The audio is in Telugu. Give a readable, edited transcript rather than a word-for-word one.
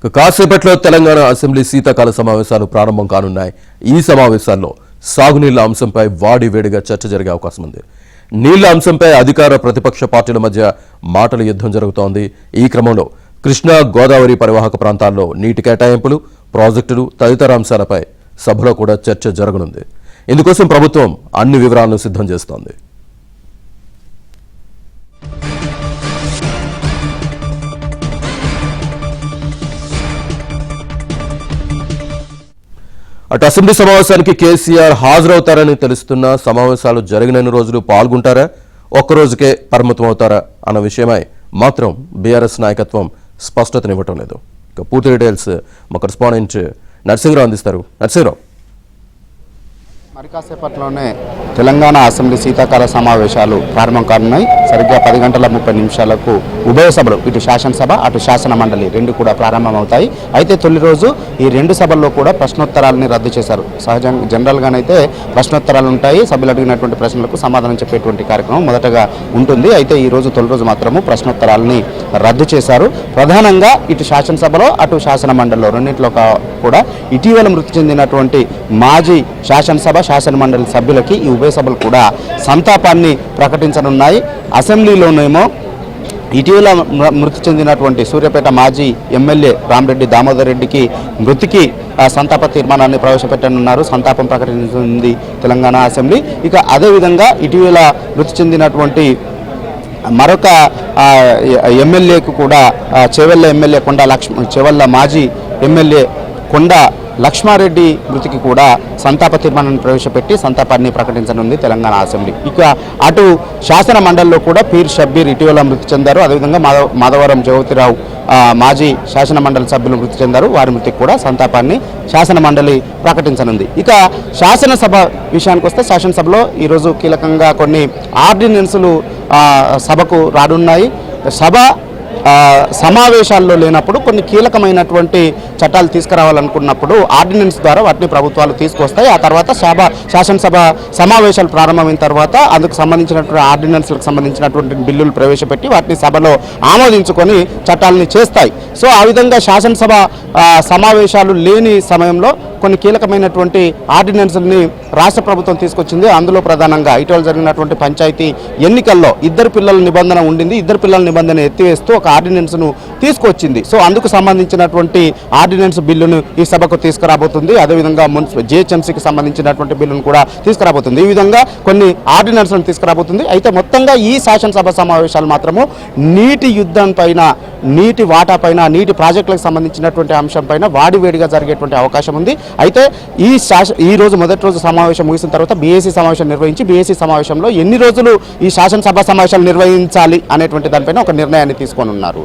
కాసేపట్లో తెలంగాణ అసెంబ్లీ శీతాకాల సమావేశాలు ప్రారంభం కానున్నాయి. ఈ సమావేశాల్లో సాగునీళ్ల అంశంపై వాడివేడిగా చర్చ జరిగే అవకాశం ఉంది. నీళ్ల అంశంపై అధికార ప్రతిపక్ష పార్టీల మధ్య మాటల యుద్ధం జరుగుతోంది. ఈ క్రమంలో కృష్ణా గోదావరి పరివాహక ప్రాంతాల్లో నీటి కేటాయింపులు, ప్రాజెక్టులు తదితర అంశాలపై సభలో కూడా చర్చ జరగనుంది. ఇందుకోసం ప్రభుత్వం అన్ని వివరాలను సిద్ధం చేస్తోంది. అటు అసెంబ్లీ సమావేశానికి కేసీఆర్ హాజరవుతారని తెలుస్తున్న సమావేశాలు జరిగినన్ని రోజులు పాల్గొంటారా, ఒక్కరోజుకే పరిమితం అవుతారా అన్న విషయమై మాత్రం బీఆర్ఎస్ నాయకత్వం స్పష్టతనివ్వటం లేదు. ఇక పూర్తి డీటెయిల్స్ మా కరెస్పాండెంట్ నరసింహరావు అందిస్తారు. నరసింహరావు, మరి కాసేపట్లోనే తెలంగాణ అసెంబ్లీ శీతాకాల సమావేశాలు ప్రారంభం కానున్నాయి. సరిగ్గా 10:30 ఉభయ సభలు, ఇటు శాసనసభ అటు శాసన మండలి రెండు కూడా ప్రారంభమవుతాయి. అయితే తొలి రోజు ఈ రెండు సభల్లో కూడా ప్రశ్నోత్తరాలని రద్దు చేశారు. సహజంగా జనరల్గానైతే ప్రశ్నోత్తరాలు ఉంటాయి, సభ్యులు అడిగినటువంటి ప్రశ్నలకు సమాధానం చెప్పేటువంటి కార్యక్రమం మొదటగా ఉంటుంది. అయితే ఈ రోజు తొలి రోజు మాత్రము ప్రశ్నోత్తరాలని రద్దు చేశారు. ప్రధానంగా ఇటు శాసనసభలో అటు శాసన మండలిలో రెండింటిలో కూడా ఇటీవల మృతి చెందినటువంటి మాజీ శాసనసభ శాసన మండలి సభ్యులకి ఈ ఉభయ సభలు కూడా సంతాపాన్ని ప్రకటించనున్నాయి. అసెంబ్లీలోనేమో ఇటీవల మృతి చెందినటువంటి సూర్యాపేట మాజీ ఎమ్మెల్యే రామరెడ్డి దామోదర్ రెడ్డికి మృతికి సంతాప తీర్మానాన్ని ప్రవేశపెట్టనున్నారు. సంతాపం ప్రకటించింది తెలంగాణ అసెంబ్లీ. ఇక అదేవిధంగా ఇటీవల మృతి చెందినటువంటి మరొక ఎమ్మెల్యేకు కూడా చేవెళ్ళ ఎమ్మెల్యే చేవెళ్ళ మాజీ ఎమ్మెల్యే కొండ లక్ష్మారెడ్డి మృతికి కూడా సంతాప తీర్మానాన్ని ప్రవేశపెట్టి సంతాపాన్ని ప్రకటించనుంది తెలంగాణ అసెంబ్లీ. ఇక అటు శాసన మండలిలో కూడా పీర్ షబ్బీర్ ఇటీవల మృతి చెందారు. అదేవిధంగా మాధవరం జ్యోతిరావు మాజీ శాసన మండలి సభ్యులు మృతి చెందారు. వారి మృతికి కూడా సంతాపాన్ని శాసన మండలి ప్రకటించనుంది. ఇక శాసనసభ విషయానికి వస్తే శాసనసభలో ఈరోజు కీలకంగా కొన్ని ఆర్డినెన్సులు సభకు రానున్నాయి. సభ సమావేశాల్లో లేనప్పుడు కొన్ని కీలకమైనటువంటి చట్టాలు తీసుకురావాలనుకున్నప్పుడు ఆర్డినెన్స్ ద్వారా వాటిని ప్రభుత్వాలు తీసుకొస్తాయి. ఆ తర్వాత శాసనసభ సమావేశాలు ప్రారంభమైన తర్వాత అందుకు సంబంధించినటువంటి ఆర్డినెన్స్లకు సంబంధించినటువంటి బిల్లులు ప్రవేశపెట్టి వాటిని సభలో ఆమోదించుకొని చట్టాలని చేస్తాయి. సో ఆ విధంగా శాసనసభ సమావేశాలు లేని సమయంలో కొన్ని కీలకమైనటువంటి ఆర్డినెన్స్ని రాష్ట్ర ప్రభుత్వం తీసుకొచ్చింది. అందులో ప్రధానంగా ఇటీవల జరిగినటువంటి పంచాయతీ ఎన్నికల్లో ఇద్దరు పిల్లల నిబంధన ఉండింది. ఇద్దరు పిల్లల నిబంధన ఎత్తివేస్తూ ఒక ఆర్డినెన్స్ను తీసుకొచ్చింది. సో అందుకు సంబంధించినటువంటి ఆర్డినెన్స్ బిల్లును ఈ సభకు తీసుకురాబోతుంది. అదేవిధంగా జిహెచ్ఎంసీకి సంబంధించినటువంటి బిల్లును కూడా తీసుకురాబోతుంది. ఈ విధంగా కొన్ని ఆర్డినెన్స్లను తీసుకురాబోతుంది. అయితే మొత్తంగా ఈ శాసనసభ సమావేశాలు మాత్రము నీటి యుద్ధం పైన, నీటి వాటా పైన, నీటి ప్రాజెక్టులకు సంబంధించినటువంటి అంశం పైన వాడివేడిగా జరిగేటువంటి అవకాశం ఉంది. అయితే ఈ రోజు మొదటి రోజు సమావేశం ముగిసిన తర్వాత బీఏసీ సమావేశం నిర్వహించి బీఏసీ సమావేశంలో ఎన్ని రోజులు ఈ శాసనసభ సమావేశాలు నిర్వహించాలి అనేటువంటి దానిపైన ఒక నిర్ణయాన్ని తీసుకొని ఉన్నారు.